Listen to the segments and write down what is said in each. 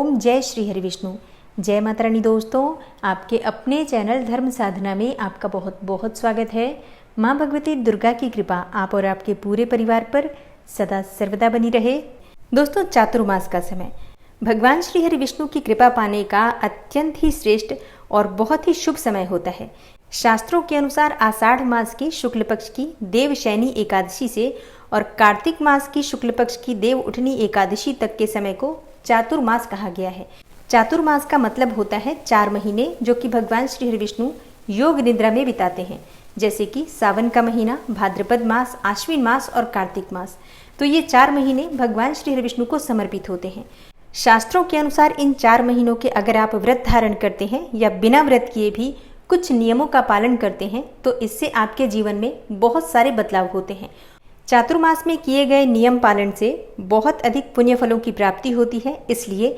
ओम जय श्री हरि विष्णु। जय माता रानी। दोस्तों, आपके अपने चैनल धर्म साधना में आपका बहुत बहुत स्वागत है। माँ भगवती दुर्गा की कृपा आप और आपके पूरे परिवार पर सदा सर्वदा बनी रहे। दोस्तों, चातुर्मास का समय भगवान श्री हरि विष्णु की कृपा पाने का अत्यंत ही श्रेष्ठ और बहुत ही शुभ समय होता है। शास्त्रों के अनुसार आषाढ़ मास की शुक्ल पक्ष की देवशयनी एकादशी से और कार्तिक मास की शुक्ल पक्ष की देव उठनी एकादशी तक के समय को चातुर्मास कहा गया है। चातुर्मास का मतलब होता है 4 महीने जो कि भगवान श्री हरि विष्णु योग निद्रा में बिताते हैं, जैसे कि सावन का महीना, भाद्रपद मास, आश्विन मास और कार्तिक मास। तो ये 4 महीने भगवान श्री हरि विष्णु को समर्पित होते हैं। शास्त्रों के अनुसार इन 4 महीनों के अगर आप व्रत धारण करते हैं या बिना व्रत किए भी कुछ नियमों का पालन करते हैं तो इससे आपके जीवन में बहुत सारे बदलाव होते हैं। चातुर्मास में किए गए नियम पालन से बहुत अधिक पुण्य फलों की प्राप्ति होती है। इसलिए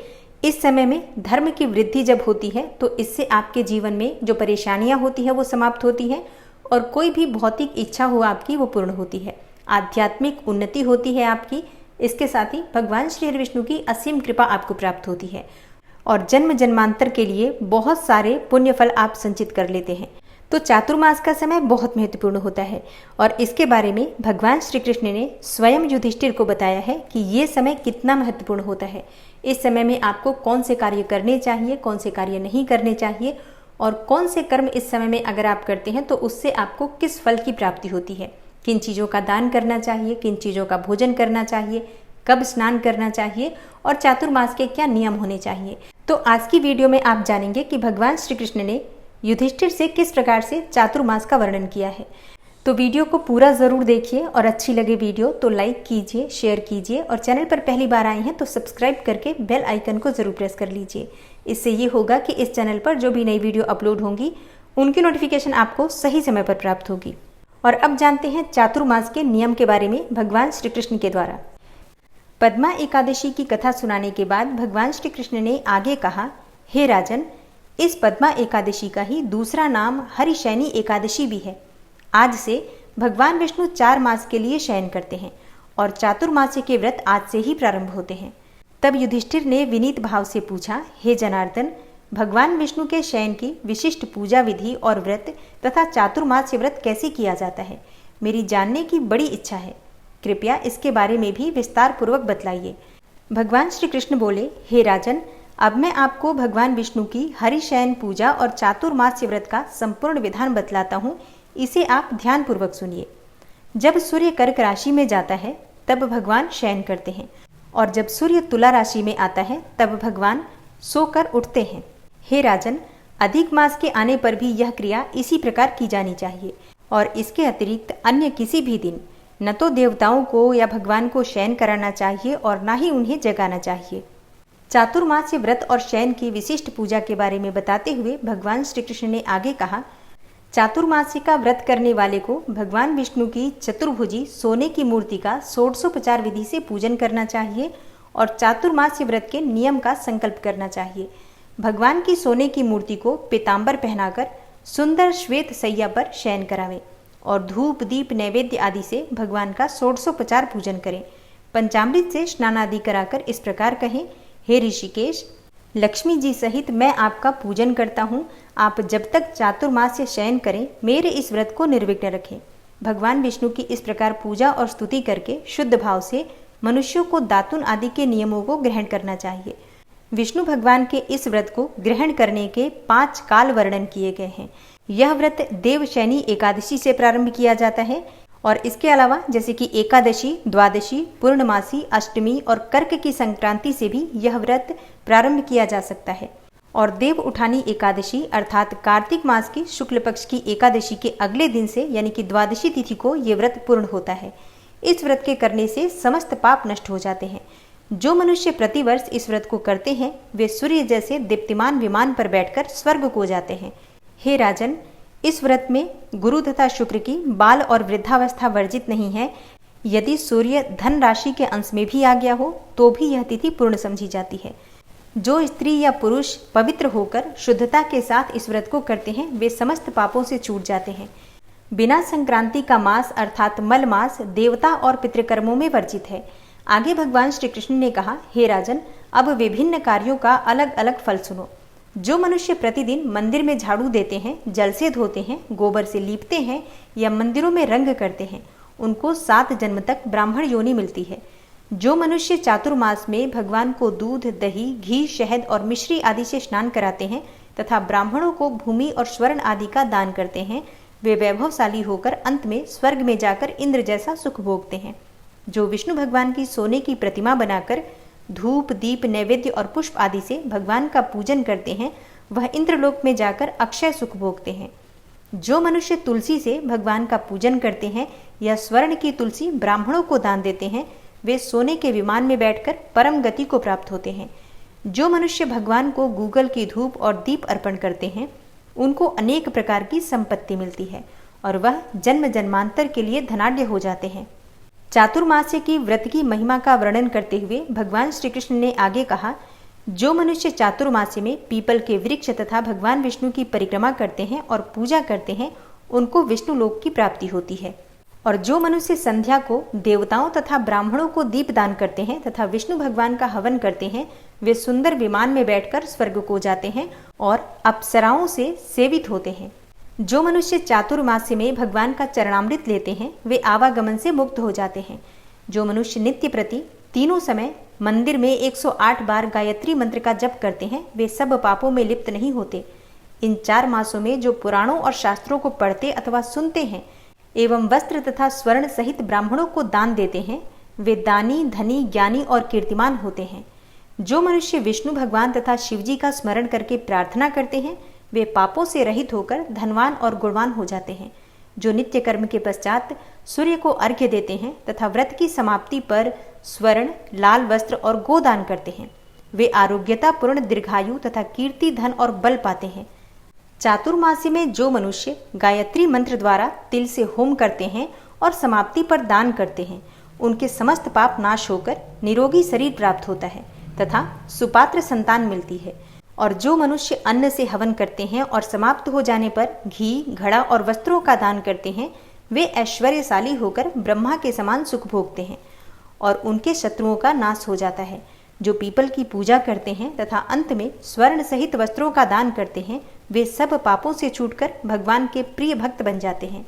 इस समय में धर्म की वृद्धि जब होती है तो इससे आपके जीवन में जो परेशानियां होती है वो समाप्त होती हैं और कोई भी भौतिक इच्छा हो आपकी वो पूर्ण होती है। आध्यात्मिक उन्नति होती है आपकी। इसके साथ ही भगवान श्री हरि विष्णु की असीम कृपा आपको प्राप्त होती है और जन्म जन्मांतर के लिए बहुत सारे पुण्य फल आप संचित कर लेते हैं। तो चातुर्मास का समय बहुत महत्वपूर्ण होता है और इसके बारे में भगवान श्री कृष्ण ने स्वयं युधिष्ठिर को बताया है कि ये समय कितना महत्वपूर्ण होता है। इस समय में आपको कौन से कार्य करने चाहिए, कौन से कार्य नहीं करने चाहिए और कौन से कर्म इस समय में अगर आप करते हैं तो उससे आपको किस फल की प्राप्ति होती है, किन चीज़ों का दान करना चाहिए, किन चीज़ों का भोजन करना चाहिए, कब स्नान करना चाहिए और चातुर्मास के क्या नियम होने चाहिए। तो आज की वीडियो में आप जानेंगे कि भगवान श्री कृष्ण ने युधिष्ठिर से किस प्रकार से चातुर्मास का वर्णन किया है। तो वीडियो को पूरा जरूर देखिए और अच्छी लगे वीडियो तो लाइक कीजिए, शेयर कीजिए और चैनल पर पहली बार आए हैं तो सब्सक्राइब करके बेल आइकन को जरूर प्रेस कर लीजिए। इससे ये होगा कि इस चैनल पर जो भी नई वीडियो अपलोड होंगी उनकी नोटिफिकेशन आपको सही समय पर प्राप्त होगी। और अब जानते हैं चातुर्मास के नियम के बारे में भगवान श्री कृष्ण के द्वारा। पद्मा एकादशी की कथा सुनाने के बाद भगवान श्री कृष्ण ने आगे कहा, हे राजन, इस पद्मा एकादशी का ही दूसरा नाम हरिशयनी एकादशी भी है। आज से भगवान विष्णु 4 मास के लिए शयन करते हैं और चातुर्मास्य के व्रत आज से ही प्रारंभ होते हैं। तब युधिष्ठिर ने विनीत भाव से पूछा, हे जनार्दन, भगवान विष्णु के शयन की विशिष्ट पूजा विधि और व्रत तथा चातुर्मास्य व्रत कैसे किया जाता है, मेरी जानने की बड़ी इच्छा है। कृपया इसके बारे में भी विस्तार पूर्वक बतलाइए। भगवान श्री कृष्ण बोले, हे राजन, अब मैं आपको भगवान विष्णु की हरिशयन पूजा और चातुर्मास्य व्रत का संपूर्ण विधान बतलाता हूँ। इसे आप ध्यान पूर्वक सुनिए। जब सूर्य कर्क राशि में जाता है तब भगवान शयन करते हैं और जब सूर्य तुला राशि में आता है तब भगवान सोकर उठते हैं। हे राजन, अधिक मास के आने पर भी यह क्रिया इसी प्रकार की जानी चाहिए और इसके अतिरिक्त अन्य किसी भी दिन न तो देवताओं को या भगवान को शयन कराना चाहिए और न ही उन्हें जगाना चाहिए। चातुर्मास्य व्रत और शयन की विशिष्ट पूजा के बारे में बताते हुए भगवान श्री कृष्ण ने आगे कहा, चातुर्मास्य का व्रत करने वाले को भगवान विष्णु की चतुर्भुजी सोने की मूर्ति का षोडशोपचार विधि से पूजन करना चाहिए और चातुर्मास्य व्रत के नियम का संकल्प करना चाहिए। भगवान की सोने की मूर्ति को पीताम्बर पहनाकर सुंदर श्वेत सैया पर शयन करावें और धूप दीप नैवेद्य आदि से भगवान का षोडशोपचार पूजन करें। पंचामृत से स्नान आदि कराकर इस प्रकार कहें, हे ऋषिकेश, लक्ष्मी जी सहित मैं आपका पूजन करता हूँ। आप जब तक चातुर्मास्य शयन करें मेरे इस व्रत को निर्विघ्न रखें। भगवान विष्णु की इस प्रकार पूजा और स्तुति करके शुद्ध भाव से मनुष्यों को दातुन आदि के नियमों को ग्रहण करना चाहिए। विष्णु भगवान के इस व्रत को ग्रहण करने के 5 काल वर्णन किए गए हैं। यह व्रत देवशयनी एकादशी से प्रारंभ किया जाता है और इसके अलावा जैसे कि एकादशी, द्वादशी, पूर्णमासी, अष्टमी और कर्क की संक्रांति से भी यह व्रत प्रारंभ किया जा सकता है। और देव उठानी एकादशी अर्थात कार्तिक मास की शुक्ल पक्ष की एकादशी के अगले दिन से यानी कि द्वादशी तिथि को ये व्रत पूर्ण होता है। इस व्रत के करने से समस्त पाप नष्ट हो जाते हैं। जो मनुष्य प्रतिवर्ष इस व्रत को करते हैं वे सूर्य जैसे दीप्तिमान विमान पर बैठकर स्वर्ग को जाते हैं। हे राजन, इस व्रत में गुरु तथा शुक्र की बाल और वृद्धावस्था वर्जित नहीं है। यदि सूर्य धन राशि के अंश में भी आ गया हो तो भी यह तिथि पूर्ण समझी जाती है। जो स्त्री या पुरुष पवित्र होकर शुद्धता के साथ इस व्रत को करते हैं वे समस्त पापों से छूट जाते हैं। बिना संक्रांति का मास अर्थात मल मास देवता और पितृकर्मों में वर्जित है। आगे भगवान श्री कृष्ण ने कहा, हे राजन, अब विभिन्न कार्यों का अलग अलग फल सुनो। जो मनुष्य प्रतिदिन मंदिर में झाड़ू देते हैं, जल से धोते हैं, गोबर से लीपते हैं या मंदिरों में रंग करते हैं, उनको 7 जन्म तक ब्राह्मण योनि मिलती है। जो मनुष्य चातुर्मास में भगवान को दूध, दही, घी, शहद और मिश्री आदि से स्नान कराते हैं तथा ब्राह्मणों को भूमि और स्वर्ण आदि का दान करते हैं, वे वैभवशाली होकर अंत में स्वर्ग में जाकर इंद्र जैसा सुख भोगते हैं। जो विष्णु भगवान की सोने की प्रतिमा बनाकर धूप, दीप, नैवेद्य और पुष्प आदि से भगवान का पूजन करते हैं, वह इंद्रलोक में जाकर अक्षय सुख भोगते हैं। जो मनुष्य तुलसी से भगवान का पूजन करते हैं या स्वर्ण की तुलसी ब्राह्मणों को दान देते हैं, वे सोने के विमान में बैठकर परम गति को प्राप्त होते हैं। जो मनुष्य भगवान को गूगल की धूप और दीप अर्पण करते हैं, उनको अनेक प्रकार की संपत्ति मिलती है और वह जन्म जन्मांतर के लिए धनाढ्य हो जाते हैं। चातुर्मास्य की व्रत की महिमा का वर्णन करते हुए भगवान श्री कृष्ण ने आगे कहा, जो मनुष्य चातुर्मास्य में पीपल के वृक्ष तथा भगवान विष्णु की परिक्रमा करते हैं और पूजा करते हैं, उनको विष्णु लोक की प्राप्ति होती है। और जो मनुष्य संध्या को देवताओं तथा ब्राह्मणों को दीप दान करते हैं तथा विष्णु भगवान का हवन करते हैं, वे सुंदर विमान में बैठकर स्वर्ग को जाते हैं और अप्सराओं से सेवित होते हैं। जो मनुष्य चातुर्मास्य में भगवान का चरणामृत लेते हैं, वे आवागमन से मुक्त हो जाते हैं। जो मनुष्य नित्य प्रति तीनों समय मंदिर में 108 बार गायत्री मंत्र का जप करते हैं, वे सब पापों में लिप्त नहीं होते। इन 4 मासों में जो पुराणों और शास्त्रों को पढ़ते अथवा सुनते हैं एवं वस्त्र तथा स्वर्ण सहित ब्राह्मणों को दान देते हैं, वे दानी, धनी, ज्ञानी और कीर्तिमान होते हैं। जो मनुष्य विष्णु भगवान तथा शिवजी का स्मरण करके प्रार्थना करते हैं, वे पापों से रहित होकर धनवान और गुणवान हो जाते हैं। जो नित्य कर्म के पश्चात सूर्य को अर्घ्य देते हैं तथा व्रत की समाप्ति पर स्वर्ण, लाल वस्त्र और गोदान करते हैं, वे आरोग्यता पूर्ण दीर्घायु तथा कीर्ति, धन और बल पाते हैं। चातुर्मासी में जो मनुष्य गायत्री मंत्र द्वारा तिल से होम करते हैं और समाप्ति पर दान करते हैं, उनके समस्त पाप नाश होकर निरोगी शरीर प्राप्त होता है तथा सुपात्र संतान मिलती है। और जो मनुष्य अन्न से हवन करते हैं और समाप्त हो जाने पर घी, घड़ा और वस्त्रों का दान करते हैं, वे ऐश्वर्यशाली होकर ब्रह्मा के समान सुख भोगते हैं और उनके शत्रुओं का नाश हो जाता है। जो पीपल की पूजा करते हैं तथा अंत में स्वर्ण सहित वस्त्रों का दान करते हैं, वे सब पापों से छूटकर भगवान के प्रिय भक्त बन जाते हैं।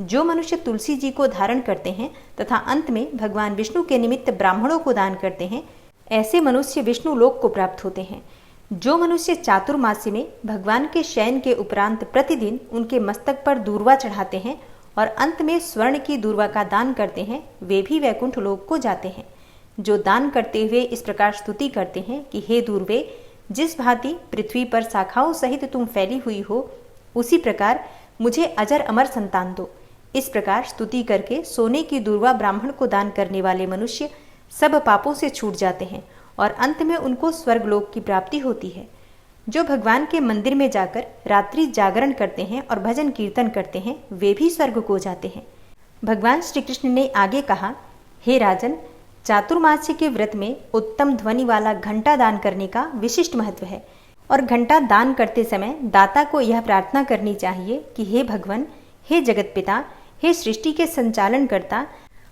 जो मनुष्य तुलसी जी को धारण करते हैं तथा अंत में भगवान विष्णु के निमित्त ब्राह्मणों को दान करते हैं, ऐसे मनुष्य विष्णु लोक को प्राप्त होते हैं। जो मनुष्य चातुर्मासी में भगवान के शयन के उपरांत प्रतिदिन उनके मस्तक पर दूर्वा चढ़ाते हैं और अंत में स्वर्ण की दूर्वा का दान करते हैं, वे भी वैकुंठ लोक को जाते हैं। जो दान करते हुए इस प्रकार स्तुति करते हैं कि हे दूर्वे, जिस भांति पृथ्वी पर शाखाओं सहित तुम फैली हुई हो, उसी प्रकार मुझे अजर अमर संतान दो। इस प्रकार स्तुति करके सोने की दूर्वा ब्राह्मण को दान करने वाले मनुष्य सब पापों से छूट जाते हैं और अंत में उनको स्वर्गलोक की प्राप्ति होती है। जो भगवान के मंदिर में जाकर रात्रि जागरण करते हैं और भजन कीर्तन करते हैं, वे भी स्वर्ग को जाते हैं। भगवान श्री कृष्ण ने आगे कहा, हे राजन, चातुर्मास्य के व्रत में उत्तम ध्वनि वाला घंटा दान करने का विशिष्ट महत्व है और घंटा दान करते समय दाता को यह प्रार्थना करनी चाहिए कि हे भगवान, हे जगत पिता, हे सृष्टि के संचालन करता,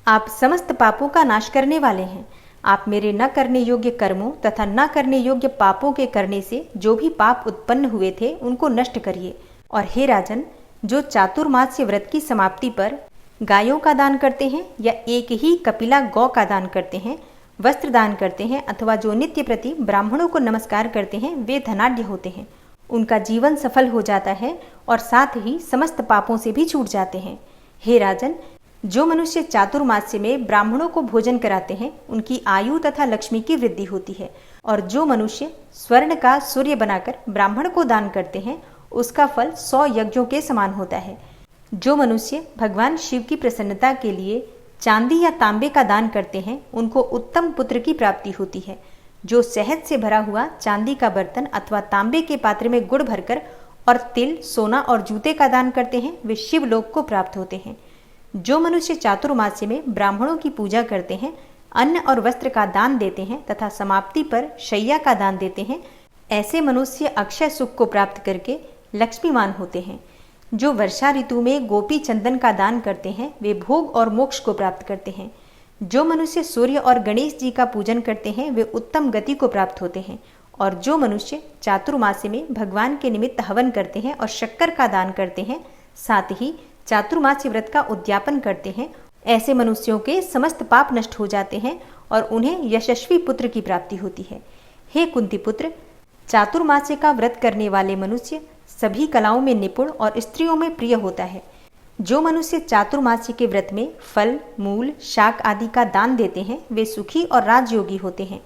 आप समस्त पापों का नाश करने वाले हैं। आप मेरे न करने योग्य कर्मों तथा न करने योग्य पापों के करने से जो भी पाप उत्पन्न हुए थे, उनको नष्ट करिए। और हे राजन, जो चातुर्मास्य व्रत की समाप्ति पर गायों का दान करते हैं या एक ही कपिला गौ का दान करते हैं, वस्त्र दान करते हैं अथवा जो नित्य प्रति ब्राह्मणों को नमस्कार करते हैं, वे धनाढ्य होते हैं। उनका जीवन सफल हो जाता है और साथ ही समस्त पापों से भी छूट जाते हैं। हे राजन, जो मनुष्य चातुर्मास्य में ब्राह्मणों को भोजन कराते हैं, उनकी आयु तथा लक्ष्मी की वृद्धि होती है। और जो मनुष्य स्वर्ण का सूर्य बनाकर ब्राह्मण को दान करते हैं, उसका फल 100 यज्ञों के समान होता है। जो मनुष्य भगवान शिव की प्रसन्नता के लिए चांदी या तांबे का दान करते हैं, उनको उत्तम पुत्र की प्राप्ति होती है। जो शहद से भरा हुआ चांदी का बर्तन अथवा तांबे के पात्र में गुड़ भरकर और तिल, सोना और जूते का दान करते हैं, वे शिवलोक को प्राप्त होते हैं। जो मनुष्य चातुर्मास्य में ब्राह्मणों की पूजा करते हैं, अन्न और वस्त्र का दान देते हैं तथा समाप्ति पर शैया का दान देते हैं, ऐसे मनुष्य अक्षय सुख को प्राप्त करके लक्ष्मीवान होते हैं। जो वर्षा ऋतु में गोपी चंदन का दान करते हैं, वे भोग और मोक्ष को प्राप्त करते हैं। जो मनुष्य सूर्य और गणेश जी का पूजन करते हैं वे उत्तम गति को प्राप्त होते हैं। और जो मनुष्य चातुर्मास्य में भगवान के निमित्त हवन करते हैं और शक्कर का दान करते हैं, साथ ही चातुर्मास्य व्रत का उद्यापन करते हैं, ऐसे मनुष्यों के समस्त पाप नष्ट हो जाते हैं और उन्हें यशस्वी पुत्र की प्राप्ति होती है। हे कुंती पुत्र, चातुर्मास्य का व्रत करने वाले मनुष्य सभी कलाओं में निपुण और स्त्रियों में प्रिय होता है। जो मनुष्य चातुर्मास्य के व्रत में फल, मूल, शाक आदि का दान देते हैं वे सुखी और राजयोगी होते हैं।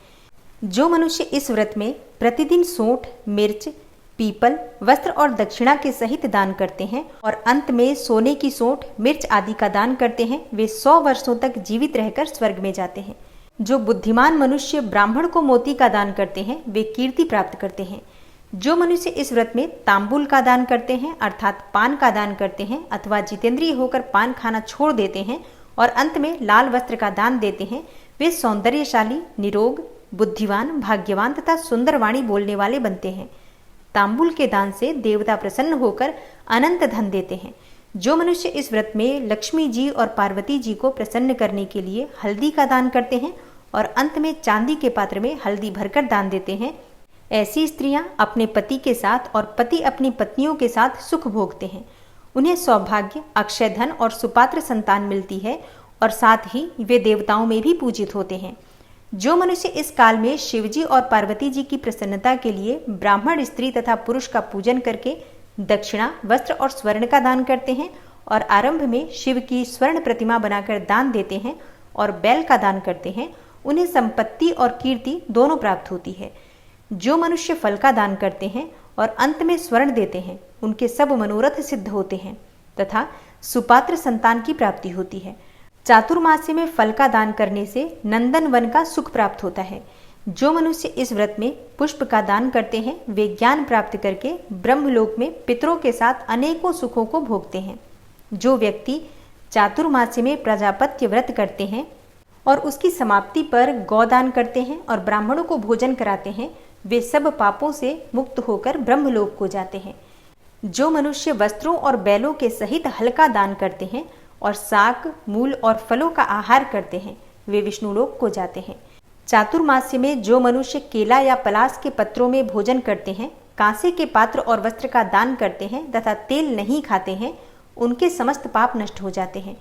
जो मनुष्य इस व्रत में प्रतिदिन सोंठ, मिर्च, पीपल, वस्त्र और दक्षिणा के सहित दान करते हैं और अंत में सोने की सोंठ, मिर्च आदि का दान करते हैं, वे 100 वर्षों तक जीवित रहकर स्वर्ग में जाते हैं। जो बुद्धिमान मनुष्य ब्राह्मण को मोती का दान करते हैं वे कीर्ति प्राप्त करते हैं। जो मनुष्य इस व्रत में तांबुल का दान करते हैं अर्थात पान का दान करते हैं अथवा जितेंद्रिय होकर पान खाना छोड़ देते हैं और अंत में लाल वस्त्र का दान देते हैं, वे सौंदर्यशाली, निरोग, बुद्धिवान, भाग्यवान तथा सुंदर वाणी बोलने वाले बनते हैं। तांबुल के दान से देवता प्रसन्न होकर अनंत धन देते हैं। जो मनुष्य इस व्रत में लक्ष्मी जी और पार्वती जी को प्रसन्न करने के लिए हल्दी का दान करते हैं और अंत में चांदी के पात्र में हल्दी भरकर दान देते हैं, ऐसी स्त्रियां अपने पति के साथ और पति अपनी पत्नियों के साथ सुख भोगते हैं। उन्हें सौभाग्य, अक्षय धन और सुपात्र संतान मिलती है और साथ ही वे देवताओं में भी पूजित होते हैं। जो मनुष्य इस काल में शिवजी और पार्वती जी की प्रसन्नता के लिए ब्राह्मण, स्त्री तथा पुरुष का पूजन करके दक्षिणा, वस्त्र और स्वर्ण का दान करते हैं और आरंभ में शिव की स्वर्ण प्रतिमा बनाकर दान देते हैं और बैल का दान करते हैं, उन्हें संपत्ति और कीर्ति दोनों प्राप्त होती है। जो मनुष्य फल का दान करते हैं और अंत में स्वर्ण देते हैं, उनके सब मनोरथ सिद्ध होते हैं तथा सुपात्र संतान की प्राप्ति होती है। चातुर्मास्य में फल का दान करने से नंदन वन का सुख प्राप्त होता है। जो मनुष्य इस व्रत में पुष्प का दान करते हैं वे ज्ञान प्राप्त करके ब्रह्मलोक में पितरों के साथ अनेकों सुखों को भोगते हैं। जो व्यक्ति चातुर्मास्य में प्रजापत्य व्रत करते हैं और उसकी समाप्ति पर गौदान करते हैं और ब्राह्मणों को भोजन कराते हैं, वे सब पापों से मुक्त होकर ब्रह्मलोक को जाते हैं। जो मनुष्य वस्त्रों और बैलों के सहित हल्का दान करते हैं और साग, मूल और फलों का आहार करते हैं, वे विष्णुलोक को जाते हैं। चातुर्मास्य में जो मनुष्य केला या पलास के पत्रों में भोजन करते हैं, कांसे के पात्र और वस्त्र का दान करते हैं तथा तेल नहीं खाते हैं, उनके समस्त पाप नष्ट हो जाते हैं।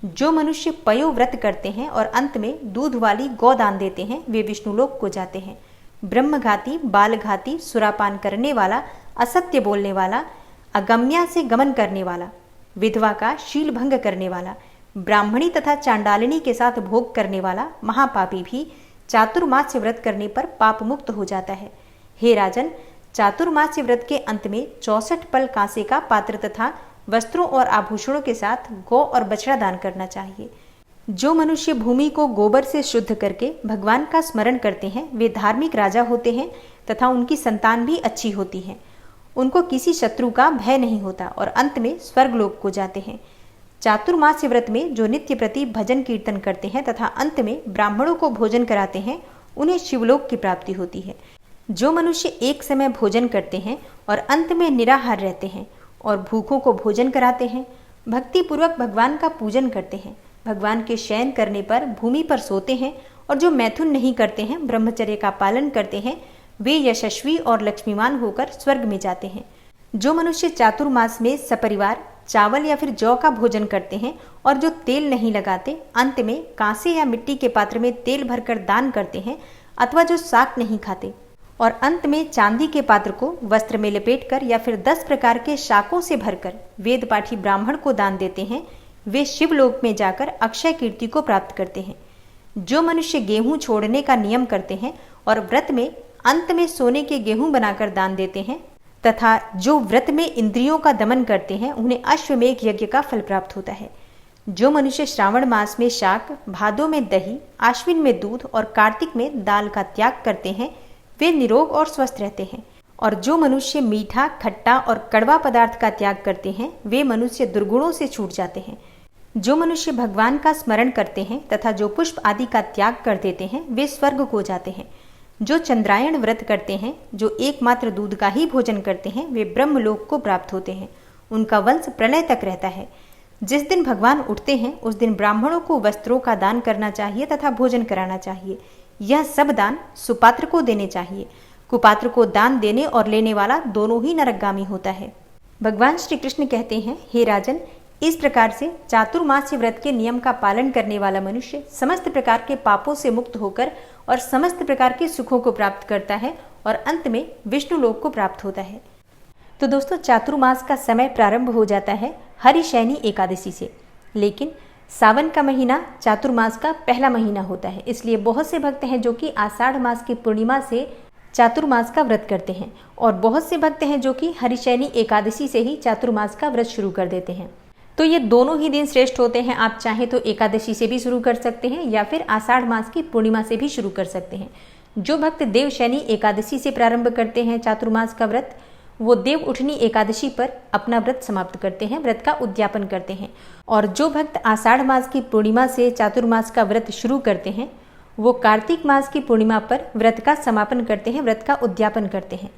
जो मनुष्य पयो व्रत करते हैं और अंत में दूध वाली गौ दान देते हैं, वे विष्णुलोक को जाते हैं। ब्रह्मघाती, बालघाती, सुरापान करने वाला, असत्य बोलने वाला, अगम्या से गमन करने वाला, विधवा का शील भंग करने वाला, ब्राह्मणी तथा चांडालिनी के साथ भोग करने वाला महापापी भी चातुर्मास्य व्रत करने पर पाप मुक्त हो जाता है। हे राजन, चातुर्मास्य व्रत के अंत में 64 पल कांसे का पात्र तथा वस्त्रों और आभूषणों के साथ गौ और बछड़ा दान करना चाहिए। जो मनुष्य भूमि को गोबर से शुद्ध करके भगवान का स्मरण करते हैं, वे धार्मिक राजा होते हैं तथा उनकी संतान भी अच्छी होती है। उनको किसी शत्रु का भय नहीं होता और अंत में स्वर्गलोक को जाते हैं। चातुर्मास्य व्रत में जो नित्य प्रति भजन कीर्तन करते हैं तथा अंत में ब्राह्मणों को भोजन कराते हैं, उन्हें शिवलोक की प्राप्ति होती है। जो मनुष्य एक समय भोजन करते हैं और अंत में निराहार रहते हैं और भूखों को भोजन कराते हैं, भक्ति पूर्वक भगवान का पूजन करते हैं, भगवान के शयन करने पर भूमि पर सोते हैं और जो मैथुन नहीं करते हैं, ब्रह्मचर्य का पालन करते हैं, वे यशस्वी और लक्ष्मीवान होकर स्वर्ग में जाते हैं। जो मनुष्य चातुर्मास में सपरिवार चावल या फिर जौ का भोजन करते हैं और जो तेल नहीं लगाते, अंत में कांसे या मिट्टी के पात्र में तेल भरकर दान करते हैं, अथवा जो शाक नहीं खाते और अंत में चांदी के पात्र को वस्त्र में लपेटकर या फिर 10 प्रकार के शाकों से भरकर वेद पाठी ब्राह्मण को दान देते हैं, वे शिवलोक में जाकर अक्षय कीर्ति को प्राप्त करते हैं। जो मनुष्य गेहूं छोड़ने का नियम करते हैं और व्रत में अंत में सोने के गेहूं बनाकर दान देते हैं तथा जो व्रत में इंद्रियों का दमन करते हैं, उन्हें अश्वमेघ यज्ञ का फल प्राप्त होता है। जो मनुष्य श्रावण मास में शाक, भादों में दही, आश्विन में दूध और कार्तिक में दाल का त्याग करते हैं, वे निरोग और स्वस्थ रहते हैं। और जो मनुष्य मीठा, खट्टा और कड़वा पदार्थ का त्याग करते हैं, वे मनुष्य दुर्गुणों से छूट जाते हैं। जो मनुष्य भगवान का स्मरण करते हैं तथा जो पुष्प आदि का त्याग कर देते हैं, वे स्वर्ग को जाते हैं। जो चंद्रायण व्रत करते हैं, जो एकमात्र दूध का ही भोजन करते हैं, वे ब्रह्मलोक को प्राप्त होते हैं। उनका वंश प्रलय तक रहता है। जिस दिन भगवान उठते हैं उस दिन ब्राह्मणों को वस्त्रों का दान करना चाहिए तथा भोजन कराना चाहिए। यह सब दान सुपात्र को देने चाहिए। कुपात्र को दान देने और लेने वाला दोनों ही नरकगामी होता है। भगवान श्री कृष्ण कहते हैं, हे राजन, इस प्रकार से चातुर्मास्य व्रत के नियम का पालन करने वाला मनुष्य समस्त प्रकार के पापों से मुक्त होकर और समस्त प्रकार के सुखों को प्राप्त करता है और अंत में विष्णु लोक को प्राप्त होता है। तो दोस्तों, चातुर्मास का समय प्रारंभ हो जाता है हरिशयनी एकादशी से, लेकिन सावन का महीना चातुर्मास का पहला महीना होता है। इसलिए बहुत से भक्त हैं जो कि आषाढ़ मास की पूर्णिमा से चातुर्मास का व्रत करते हैं और बहुत से भक्त हैं जो कि हरिशयनी एकादशी से ही चातुर्मास का व्रत शुरू कर देते हैं। तो ये दोनों ही दिन श्रेष्ठ होते हैं। आप चाहें तो एकादशी से भी शुरू कर सकते हैं या फिर आषाढ़ मास की पूर्णिमा से भी शुरू कर सकते हैं। जो भक्त देवशयनी एकादशी से प्रारंभ करते हैं चातुर्मास का व्रत, वो देव उठनी एकादशी पर अपना व्रत समाप्त करते हैं, व्रत का उद्यापन करते हैं। और जो भक्त आषाढ़ मास की पूर्णिमा से चातुर्मास का व्रत शुरू करते हैं, वो कार्तिक मास की पूर्णिमा पर व्रत का समापन करते हैं, व्रत का उद्यापन करते हैं।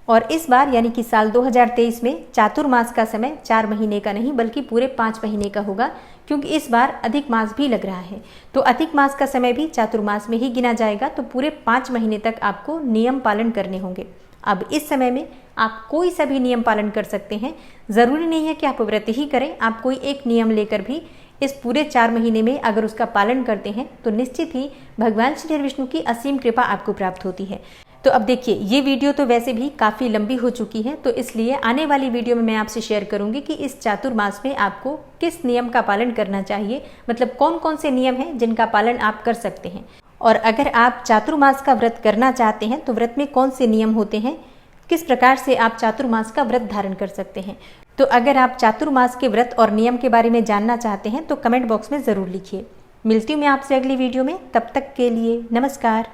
और इस बार यानी कि साल 2023 में चातुर्मास का समय 4 महीने का नहीं बल्कि पूरे 5 महीने का होगा, क्योंकि इस बार अधिक मास भी लग रहा है। तो अधिक मास का समय भी चातुर्मास में ही गिना जाएगा। तो पूरे 5 महीने तक आपको नियम पालन करने होंगे। अब इस समय में आप कोई सा भी नियम पालन कर सकते हैं। ज़रूरी नहीं है कि आप व्रत ही करें। आप कोई एक नियम लेकर भी इस पूरे 4 महीने में अगर उसका पालन करते हैं तो निश्चित ही भगवान श्री विष्णु की असीम कृपा आपको प्राप्त होती है। तो अब देखिए, ये वीडियो तो वैसे भी काफ़ी लंबी हो चुकी है, तो इसलिए आने वाली वीडियो में मैं आपसे शेयर करूंगी कि इस चातुर्मास में आपको किस नियम का पालन करना चाहिए, मतलब कौन कौन से नियम हैं जिनका पालन आप कर सकते हैं। और अगर आप चातुर्मास का व्रत करना चाहते हैं तो व्रत में कौन से नियम होते हैं, किस प्रकार से आप चातुर्मास का व्रत धारण कर सकते हैं। तो अगर आप चातुर्मास के व्रत और नियम के बारे में जानना चाहते हैं तो कमेंट बॉक्स में ज़रूर लिखिए। मिलती हूँ मैं आपसे अगली वीडियो में। तब तक के लिए नमस्कार।